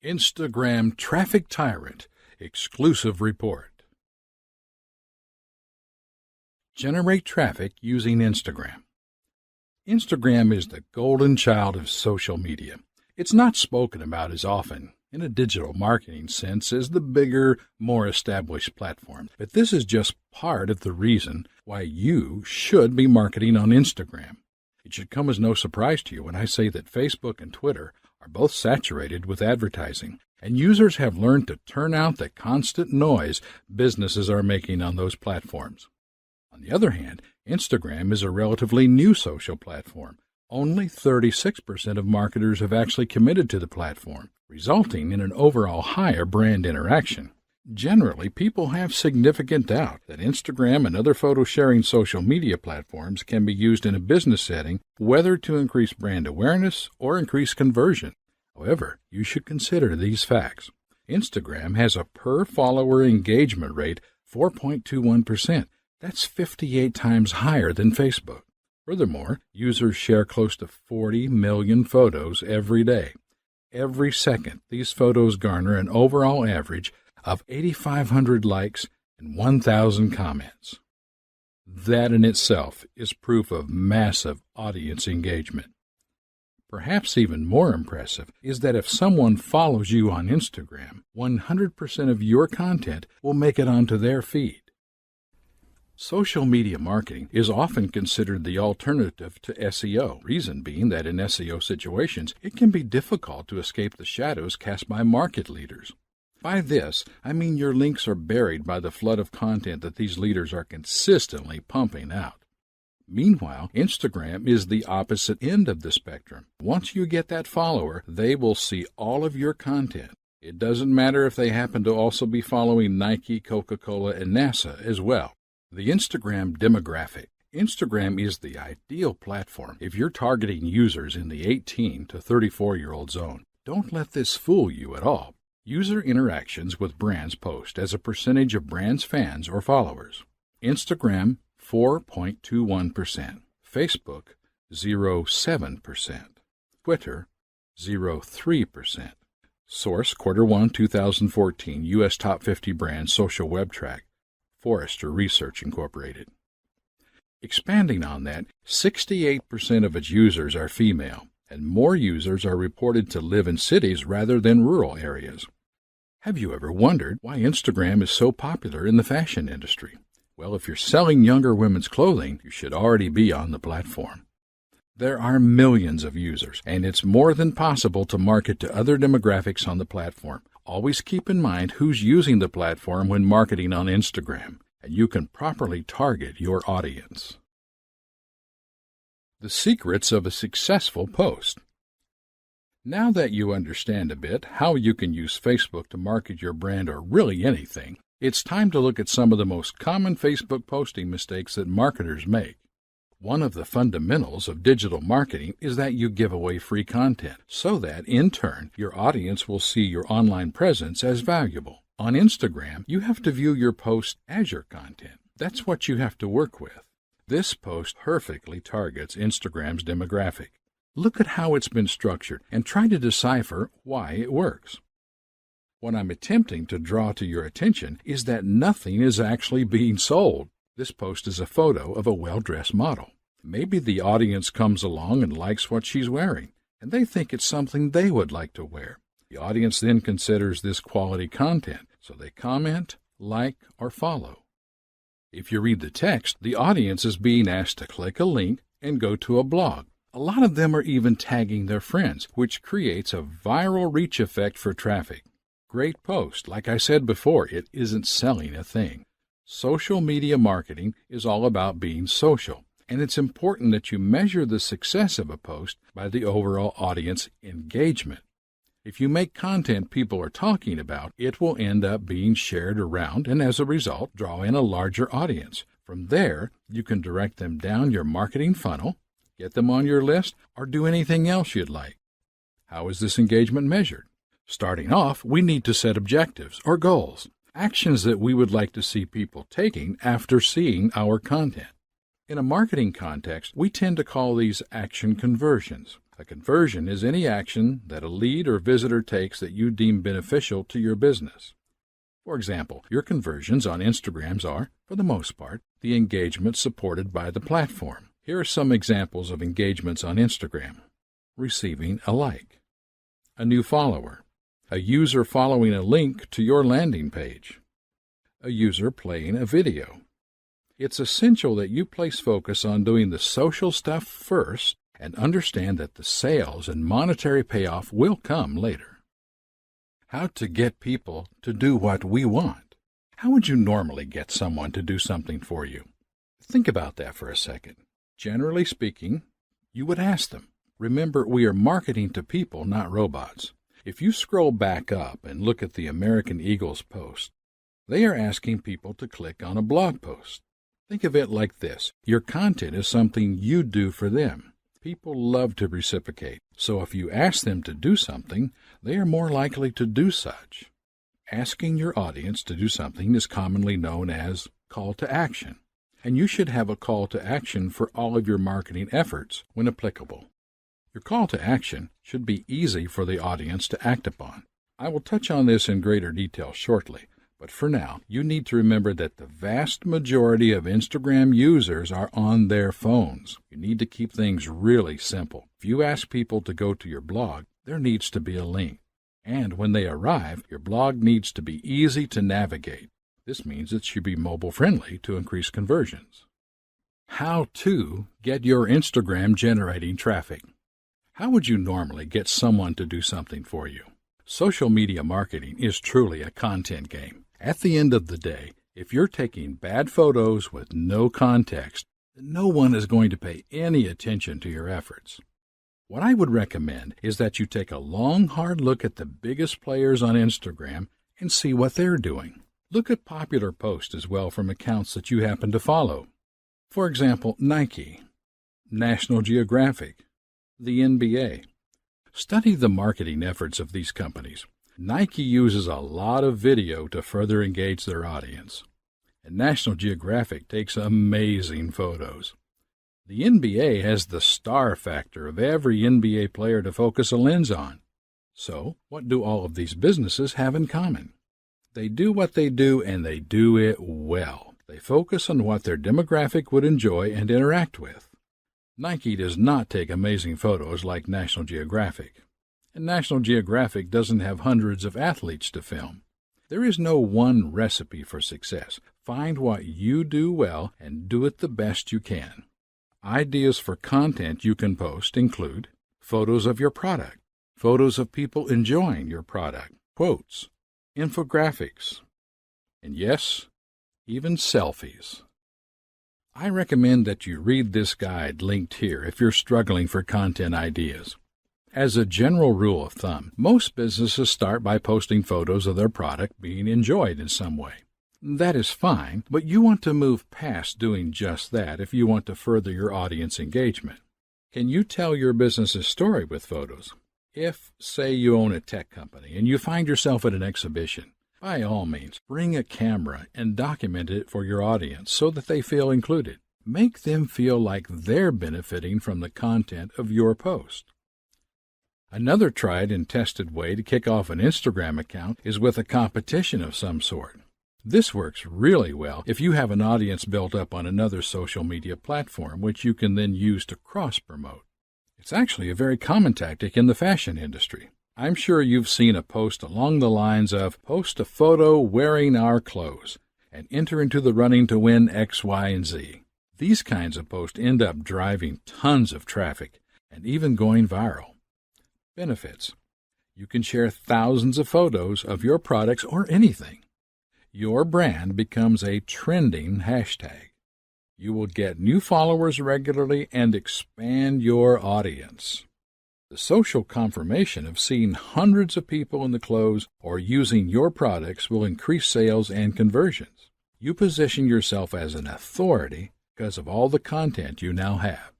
Instagram Traffic Tyrant Exclusive Report. Generate traffic using Instagram. Instagram is the golden child of social media. It's not spoken about as often in a digital marketing sense as the bigger, more established platforms. But this is just part of the reason why you should be marketing on Instagram. It should come as no surprise to you when I say that Facebook and Twitter are both saturated with advertising, and users have learned to turn out the constant noise businesses are making on those platforms. On the other hand, Instagram is a relatively new social platform. Only 36% of marketers have actually committed to the platform, resulting in an overall higher brand interaction. Generally, people have significant doubt that Instagram and other photo-sharing social media platforms can be used in a business setting, whether to increase brand awareness or increase conversion. However, you should consider these facts. Instagram has a per-follower engagement rate 4.21%. That's 58 times higher than Facebook. Furthermore, users share close to 40 million photos every day. Every second, these photos garner an overall average of 8,500 likes and 1,000 comments. That in itself is proof of massive audience engagement. Perhaps even more impressive is that if someone follows you on Instagram, 100% of your content will make it onto their feed. Social media marketing is often considered the alternative to SEO, reason being that in SEO situations, it can be difficult to escape the shadows cast by market leaders. By this, I mean your links are buried by the flood of content that these leaders are consistently pumping out. Meanwhile, Instagram is the opposite end of the spectrum. Once you get that follower, they will see all of your content. It doesn't matter if they happen to also be following Nike, Coca-Cola, and NASA as well. The Instagram demographic. Instagram is the ideal platform if you're targeting users in the 18 to 34-year-old zone. Don't let this fool you at all. User interactions with brands post as a percentage of brands' fans or followers. Instagram, 4.21%. Facebook, 0.7%. Twitter, 0.3%. Source, Q1 2014, U.S. Top 50 Brands Social Web Track. Forrester Research Incorporated. Expanding on that, 68% of its users are female, and more users are reported to live in cities rather than rural areas. Have you ever wondered why Instagram is so popular in the fashion industry? Well, if you're selling younger women's clothing, you should already be on the platform. There are millions of users, and it's more than possible to market to other demographics on the platform. Always keep in mind who's using the platform when marketing on Instagram, and you can properly target your audience. The secrets of a successful post. Now that you understand a bit how you can use Facebook to market your brand or really anything, it's time to look at some of the most common Facebook posting mistakes that marketers make. One of the fundamentals of digital marketing is that you give away free content so that, in turn, your audience will see your online presence as valuable. On Instagram, you have to view your post as your content. That's what you have to work with. This post perfectly targets Instagram's demographic. Look at how it's been structured and try to decipher why it works. What I'm attempting to draw to your attention is that nothing is actually being sold. This post is a photo of a well-dressed model. Maybe the audience comes along and likes what she's wearing, and they think it's something they would like to wear. The audience then considers this quality content, so they comment, like, or follow. If you read the text, the audience is being asked to click a link and go to a blog. A lot of them are even tagging their friends, which creates a viral reach effect for traffic. Great post. Like I said before, it isn't selling a thing. Social media marketing is all about being social, and it's important that you measure the success of a post by the overall audience engagement. If you make content people are talking about, it will end up being shared around and as a result draw in a larger audience. From there, you can direct them down your marketing funnel, get them on your list, or do anything else you'd like. How is this engagement measured? Starting off, we need to set objectives or goals. Actions that we would like to see people taking after seeing our content. In a marketing context, we tend to call these action conversions. A conversion is any action that a lead or visitor takes that you deem beneficial to your business. For example, your conversions on Instagrams are, for the most part, the engagements supported by the platform. Here are some examples of engagements on Instagram. Receiving a like, a new follower, a user following a link to your landing page, a user playing a video. It's essential that you place focus on doing the social stuff first and understand that the sales and monetary payoff will come later. How to get people to do what we want. How would you normally get someone to do something for you? Think about that for a second. Generally speaking, you would ask them. Remember, we are marketing to people, not robots. If you scroll back up and look at the American Eagle's post, they are asking people to click on a blog post. Think of it like this. Your content is something you do for them. People love to reciprocate, so if you ask them to do something, they are more likely to do such. Asking your audience to do something is commonly known as call to action, and you should have a call to action for all of your marketing efforts when applicable. Your call to action should be easy for the audience to act upon. I will touch on this in greater detail shortly, but for now, you need to remember that the vast majority of Instagram users are on their phones. You need to keep things really simple. If you ask people to go to your blog, there needs to be a link. And when they arrive, your blog needs to be easy to navigate. This means it should be mobile-friendly to increase conversions. How to get your Instagram generating traffic. How would you normally get someone to do something for you? Social media marketing is truly a content game. At the end of the day, if you're taking bad photos with no context, no one is going to pay any attention to your efforts. What I would recommend is that you take a long, hard look at the biggest players on Instagram and see what they're doing. Look at popular posts as well from accounts that you happen to follow. For example, Nike, National Geographic, the NBA. Study the marketing efforts of these companies. Nike uses a lot of video to further engage their audience, and National Geographic takes amazing photos. The NBA has the star factor of every NBA player to focus a lens on. So, what do all of these businesses have in common? They do what they do, and they do it well. They focus on what their demographic would enjoy and interact with. Nike does not take amazing photos like National Geographic. And National Geographic doesn't have hundreds of athletes to film. There is no one recipe for success. Find what you do well and do it the best you can. Ideas for content you can post include photos of your product, photos of people enjoying your product, quotes, infographics, and yes, even selfies. I recommend that you read this guide linked here if you're struggling for content ideas. As a general rule of thumb, most businesses start by posting photos of their product being enjoyed in some way. That is fine, but you want to move past doing just that if you want to further your audience engagement. Can you tell your business's story with photos? If, say, you own a tech company and you find yourself at an exhibition, by all means, bring a camera and document it for your audience so that they feel included. Make them feel like they're benefiting from the content of your post. Another tried and tested way to kick off an Instagram account is with a competition of some sort. This works really well if you have an audience built up on another social media platform, which you can then use to cross-promote. It's actually a very common tactic in the fashion industry. I'm sure you've seen a post along the lines of, post a photo wearing our clothes and enter into the running to win X, Y, and Z. These kinds of posts end up driving tons of traffic and even going viral. Benefits. You can share thousands of photos of your products or anything. Your brand becomes a trending hashtag. You will get new followers regularly and expand your audience. The social confirmation of seeing hundreds of people in the clothes or using your products will increase sales and conversions. You position yourself as an authority because of all the content you now have.